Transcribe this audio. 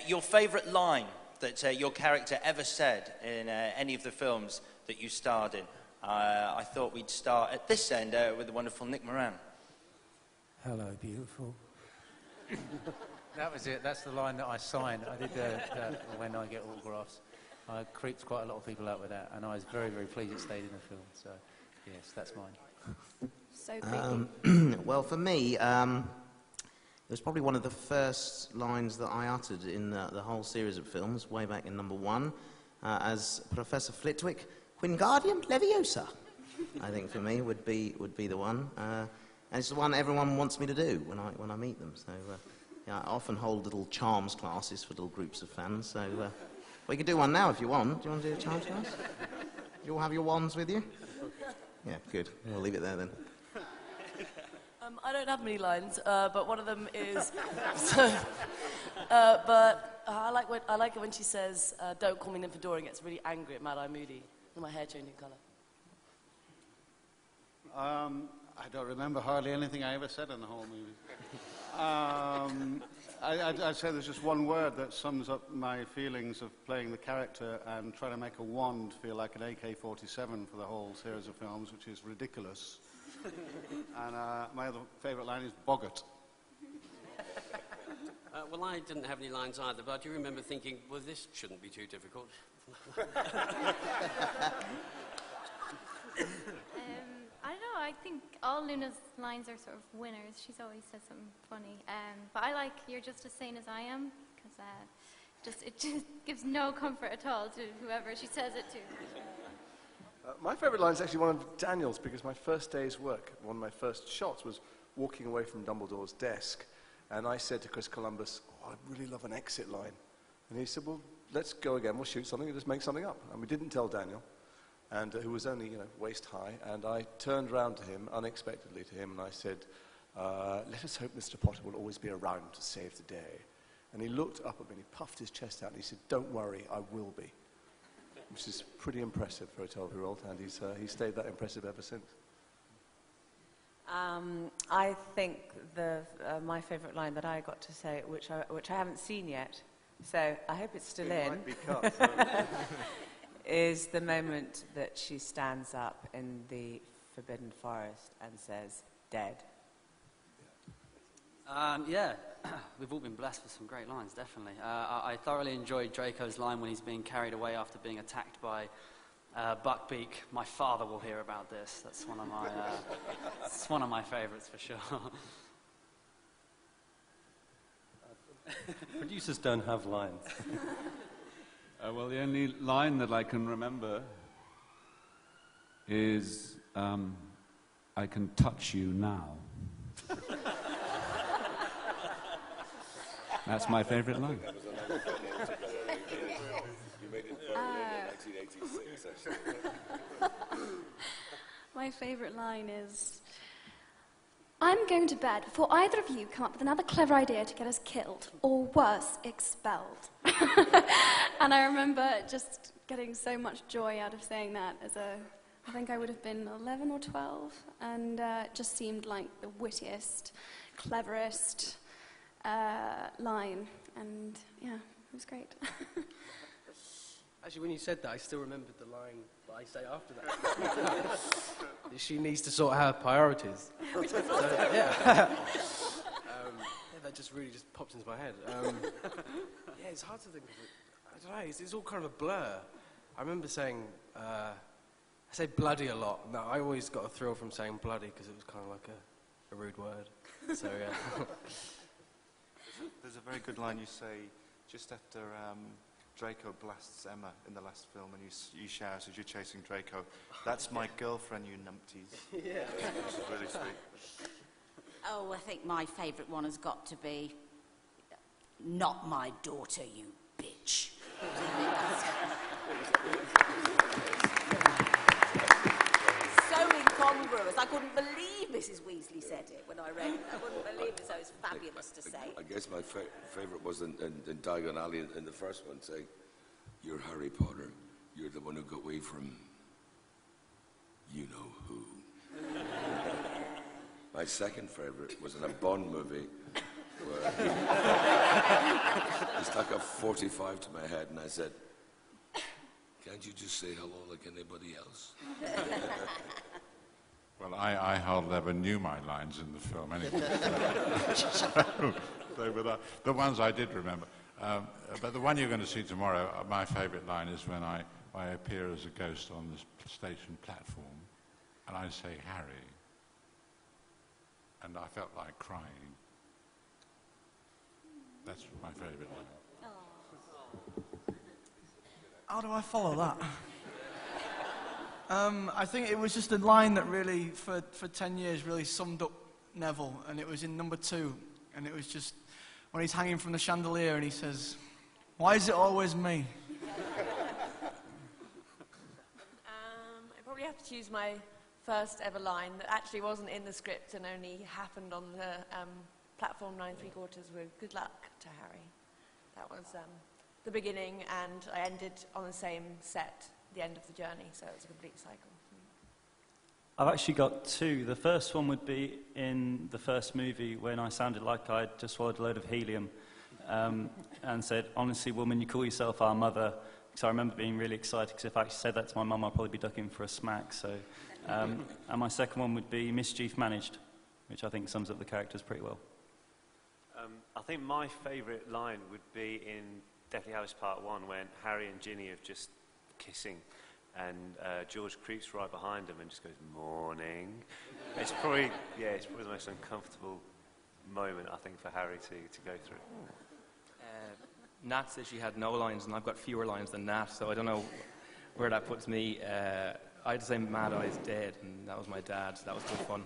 Your favourite line that your character ever said in any of the films that you starred in? I thought we'd start at this end with the wonderful Nick Moran. Hello, beautiful. That was it. That's the line that I signed. I did that when I get autographs. I creeped quite a lot of people out with that, and I was very, very pleased it stayed in the film. So, yes, that's mine. So creepy. Well, for me, it was probably one of the first lines that I uttered in the whole series of films, way back in #1, as Professor Flitwick, Wingardium Leviosa. I think for me would be the one, and it's the one everyone wants me to do when I meet them. So yeah, I often hold little charms classes for little groups of fans. So we could do one now if you want. Do you want to do a charms class? You all have your wands with you? Yeah, good. We'll leave it there then. I don't have many lines, but one of them is. But I like it when she says, "Don't call me Nymphadora," and gets really angry at Mad Eye Moody. And my hair changing colour. I don't remember hardly anything I ever said in the whole movie. I'd say there's just one word that sums up my feelings of playing the character and trying to make a wand feel like an AK-47 for the whole series of films, which is ridiculous. And my other favourite line is boggart. Well, I didn't have any lines either, but I do remember thinking, well, this shouldn't be too difficult. I don't know, I think all Luna's lines are sort of winners. She's always said something funny. But I like "You're just as sane as I am," because it just gives no comfort at all to whoever she says it to. My favourite line is actually one of Daniel's, because my first day's work, one of my first shots, was walking away from Dumbledore's desk, and I said to Chris Columbus, "Oh, I'd really love an exit line." And he said, "Well, let's go again, we'll shoot something and just make something up." And we didn't tell Daniel, and who was only, waist high, and I turned round to him, unexpectedly to him, and I said, "Let us hope Mr. Potter will always be around to save the day." And he looked up at me and he puffed his chest out and he said, "Don't worry, I will be." Which is pretty impressive for a 12-year-old, and he's stayed that impressive ever since. I think my favourite line that I got to say, which I haven't seen yet, so I hope it's still in. Might be cut. Is the moment that she stands up in the Forbidden Forest and says, "Dead." Yeah, we've all been blessed with some great lines, definitely. I thoroughly enjoyed Draco's line when he's being carried away after being attacked by Buckbeak. My father will hear about this. That's one of my, it's one of my favourites for sure. Producers don't have lines. Well, the only line that I can remember is, "I can touch you now." That's my favourite line. You made it in 1986, actually. My favourite line is, "I'm going to bed before either of you come up with another clever idea to get us killed, or worse, expelled." And I remember just getting so much joy out of saying that I think I would have been 11 or 12, and it just seemed like the wittiest, cleverest line, and yeah, it was great. Actually, when you said that, I still remembered the line that I say after that. She needs to sort out her priorities. Yeah. That just really popped into my head. Yeah, it's hard to think of it. I don't know, it's all kind of a blur. I remember saying, I say bloody a lot. No, I always got a thrill from saying bloody because it was kind of like a rude word. So, yeah. There's a very good line you say just after Draco blasts Emma in the last film, and you shout as you're chasing Draco, "That's my girlfriend, you numpties." Yeah. Which is really sweet. Oh, I think my favourite one has got to be, "Not my daughter, you bitch." So incongruous. I couldn't believe Mrs. Weasley said it when I read it. I couldn't believe it, so it's fabulous to say. I guess my favourite was in Diagon Alley in the first one, saying, "You're Harry Potter. You're the one who got away from you know who." My second favourite was in a Bond movie where he stuck a 45 to my head, and I said, "Can't you just say hello like anybody else?" Well, I hardly ever knew my lines in the film anyway. so they were the ones I did remember. But the one you're going to see tomorrow, my favourite line is when I appear as a ghost on the station platform, and I say, "Harry," and I felt like crying. That's my favourite line. How do I follow that? I think it was just a line that really, for 10 years, really summed up Neville, and it was in number 2, and it was just when he's hanging from the chandelier and he says, "Why is it always me?" I probably have to choose my first ever line that actually wasn't in the script and only happened on the platform 9 3/4 with "Good luck to Harry." That was the beginning, and I ended on the same set at the end of the journey, so it was a complete cycle. I've actually got 2. The first one would be in the first movie when I sounded like I'd just swallowed a load of helium and said, "Honestly, woman, you call yourself our mother." So I remember being really excited, because if I actually said that to my mum, I'd probably be ducking for a smack. So, and my second one would be "Mischief Managed," which I think sums up the characters pretty well. I think my favourite line would be in Deathly Hallows Part 1 when Harry and Ginny are just kissing and George creeps right behind them and just goes, "Morning." It's probably the most uncomfortable moment, I think, for Harry to go through. Nat said she had no lines, and I've got fewer lines than Nat, so I don't know where that puts me. I had to say "Mad Eye's dead," and that was my dad, so that was good fun.